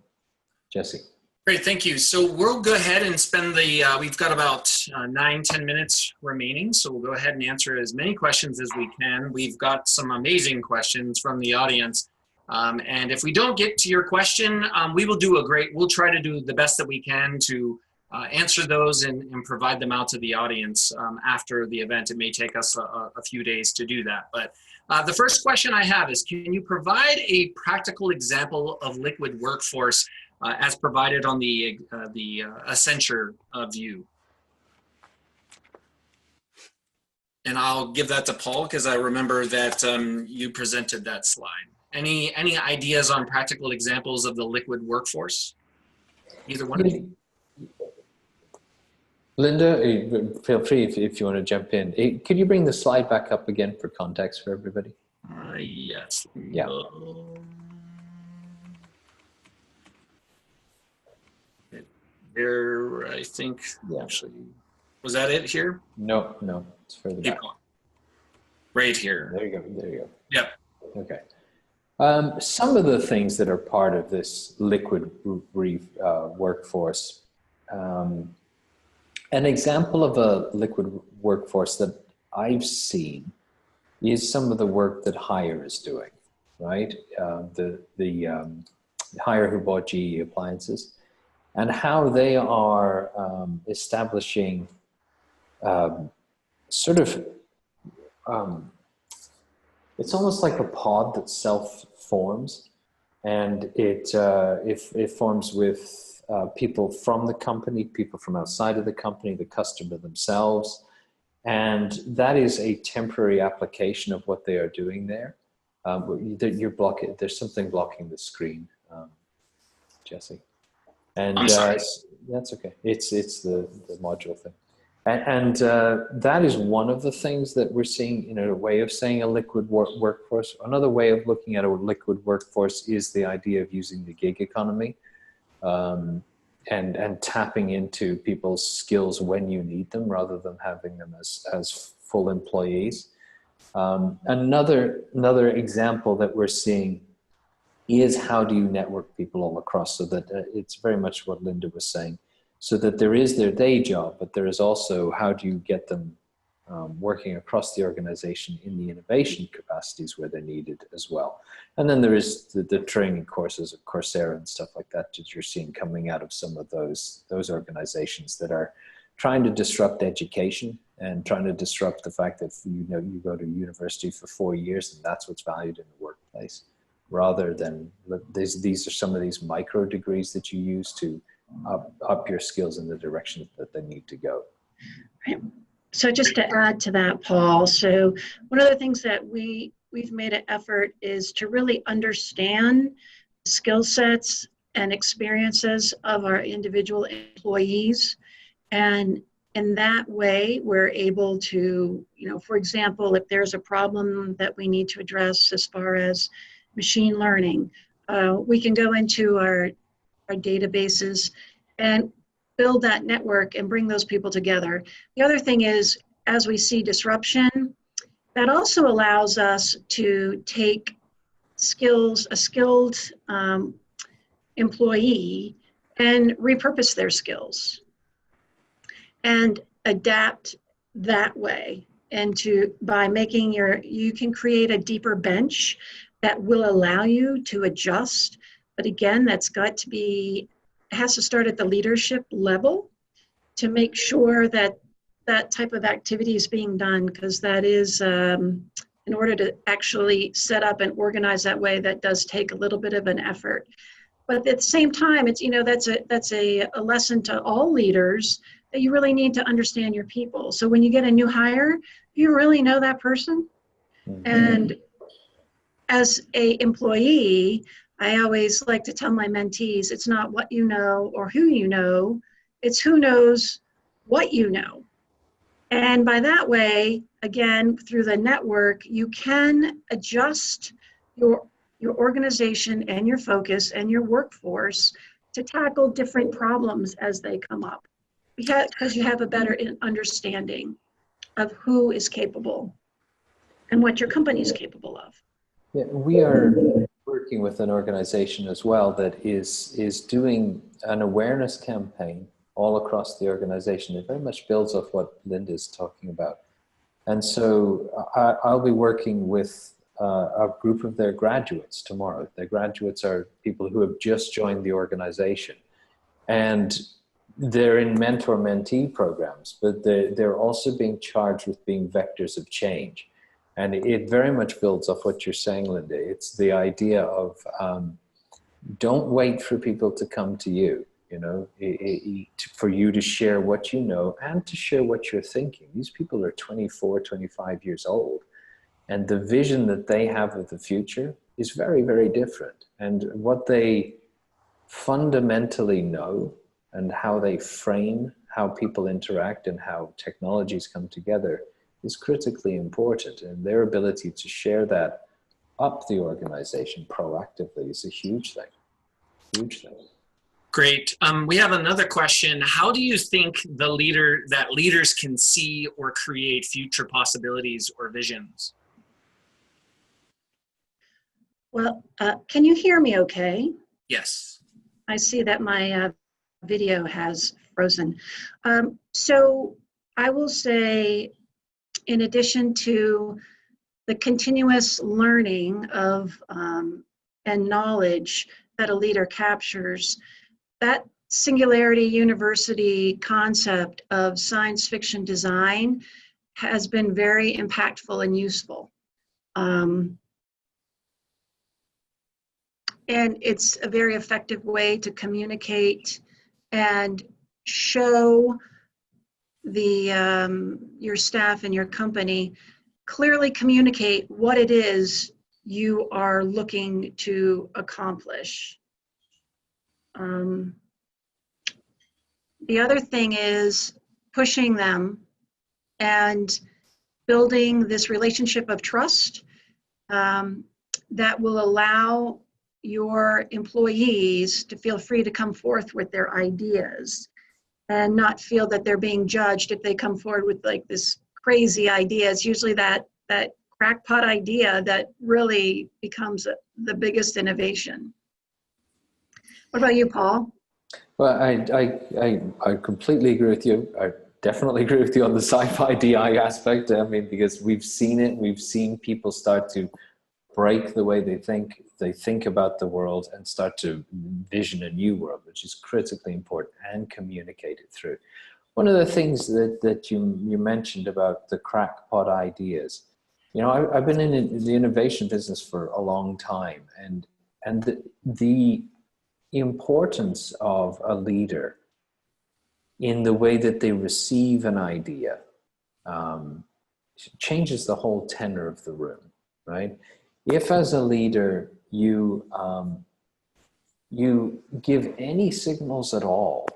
Jesse. Great, thank you. So we'll go ahead and spend we've got about 9-10 minutes remaining. So we'll go ahead and answer as many questions as we can. We've got some amazing questions from the audience. And if we don't get to your question, we'll try to do the best that we can to answer those and provide them out to the audience after the event. It may take us a few days to do that. But the first question I have is, can you provide a practical example of liquid workforce as provided on the Accenture view? And I'll give that to Paul, because I remember that you presented that slide. Any ideas on practical examples of the liquid workforce? Either one of you? Linda, feel free if you want to jump in. Could you bring the slide back up again for context for everybody? Yes. Yeah. There, I think, yeah. Actually, was that it here? No, it's further back. Right here. There you go. Yep. Okay. Some of the things that are part of this liquid workforce, an example of a liquid workforce that I've seen is some of the work that Hire is doing, right? The Hire, who bought GE Appliances, and how they are establishing it's almost like a pod that self-forms, and it forms with people from the company, people from outside of the company, the customer themselves, and that is a temporary application of what they are doing there. There's something blocking the screen, Jesse. And I'm sorry. That's okay. It's the module thing. And that is one of the things that we're seeing, a way of saying a liquid workforce. Another way of looking at a liquid workforce is the idea of using the gig economy and tapping into people's skills when you need them, rather than having them as full employees. Another example that we're seeing is, how do you network people all across, so that it's very much what Linda was saying, so that there is their day job, but there is also, how do you get them working across the organization in the innovation capacities where they're needed as well. And then there is the training courses of Coursera and stuff like that you're seeing coming out of some of those organizations that are trying to disrupt education and trying to disrupt the fact that you go to university for 4 years and that's what's valued in the workplace, rather than these are some of these micro degrees that you use to up your skills in the direction that they need to go. Right. So just to add to that, Paul, so one of the things that we've made an effort is to really understand skill sets and experiences of our individual employees. And in that way, we're able to, for example, if there's a problem that we need to address as far as machine learning, we can go into our databases and build that network and bring those people together. The other thing is, as we see disruption, That also allows us to take a skilled employee and repurpose their skills and adapt that way. And by making you can create a deeper bench that will allow you to adjust. But again, that's got to be, it has to start at the leadership level to make sure that that type of activity is being done, because that is, in order to actually set up and organize that way, that does take a little bit of an effort. But at the same time, it's, that's a lesson to all leaders, that you really need to understand your people. So when you get a new hire, you really know that person. Mm-hmm. And as a employee, I always like to tell my mentees, it's not what you know or who you know, it's who knows what you know. And by that way, again, through the network, you can adjust your organization and your focus and your workforce to tackle different problems as they come up, because you have a better understanding of who is capable and what your company is capable of. Yeah, we are working with an organization as well that is doing an awareness campaign all across the organization. It very much builds off what Linda's talking about. And so I'll be working with a group of their graduates tomorrow. Their graduates are people who have just joined the organization. And they're in mentor-mentee programs, but they're also being charged with being vectors of change. And it very much builds off what you're saying, Linda. It's the idea of don't wait for people to come to you, for you to share what you know and to share what you're thinking. These people are 24, 25 years old. And the vision that they have of the future is very, very different. And what they fundamentally know and how they frame how people interact and how technologies come together is critically important. And their ability to share that up the organization proactively is a huge thing. Huge thing. Great. We have another question. How do you think that leaders can see or create future possibilities or visions? Well, can you hear me okay? Yes. I see that my video has frozen. So I will say, in addition to the continuous learning of and knowledge that a leader captures, that Singularity University concept of science fiction design has been very impactful and useful. And it's a very effective way to communicate and show your staff and your company, clearly communicate what it is you are looking to accomplish. The other thing is pushing them and building this relationship of trust that will allow your employees to feel free to come forth with their ideas and not feel that they're being judged if they come forward with like this crazy idea. It's usually that crackpot idea that really becomes the biggest innovation. What about you, Paul? Well, I completely agree with you. I definitely agree with you on the sci-fi DI aspect. I mean, because we've seen it. We've seen people start to break the way they think about the world and start to vision a new world, which is critically important, and communicate it through. One of the things that you mentioned about the crackpot ideas, I've been in the innovation business for a long time, and the importance of a leader in the way that they receive an idea changes the whole tenor of the room, right? If as a leader you give any signals at all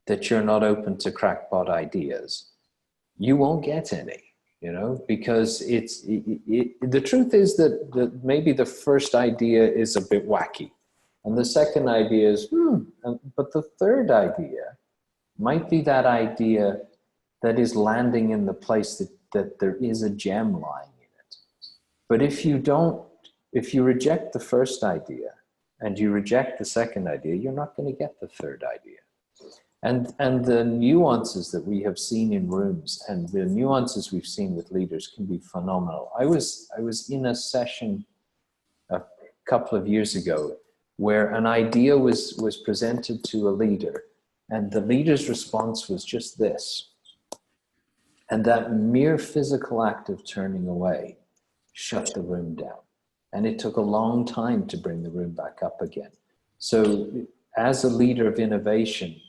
that you're not open to crackpot ideas, you won't get any, because the truth is that maybe the first idea is a bit wacky, and the second idea is, but the third idea might be that idea that is landing in the place that there is a gem lying in it. But if you reject the first idea and you reject the second idea, you're not going to get the third idea. And the nuances that we have seen in rooms and the nuances we've seen with leaders can be phenomenal. I was in a session a couple of years ago where an idea was presented to a leader, and the leader's response was just this. And that mere physical act of turning away shut the room down. And it took a long time to bring the room back up again. So as a leader of innovation,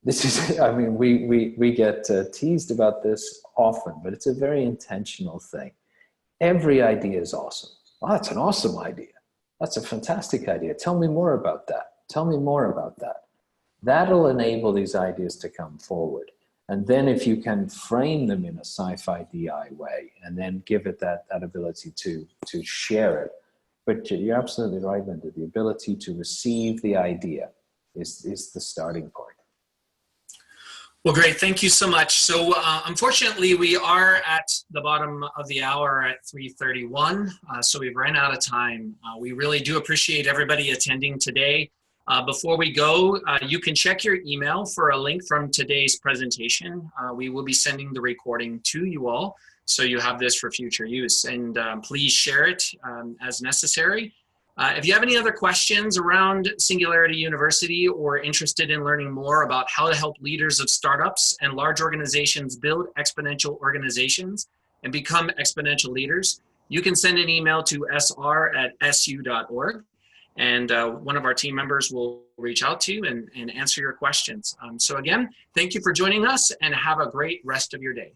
this is, I mean, we get teased about this often, but it's a very intentional thing. Every idea is awesome. Oh, that's an awesome idea. That's a fantastic idea. Tell me more about that. Tell me more about that. That'll enable these ideas to come forward. And then if you can frame them in a sci-fi DI way and then give it that ability to share it. But you're absolutely right, Linda. The ability to receive the idea is the starting point. Well, great. Thank you so much. So unfortunately, we are at the bottom of the hour at 3:31. So we've ran out of time. We really do appreciate everybody attending today. Before we go, you can check your email for a link from today's presentation. We will be sending the recording to you all, so you have this for future use. And please share it as necessary. If you have any other questions around Singularity University or interested in learning more about how to help leaders of startups and large organizations build exponential organizations and become exponential leaders, you can send an email to sr@su.org. And one of our team members will reach out to you and answer your questions. So again, thank you for joining us and have a great rest of your day.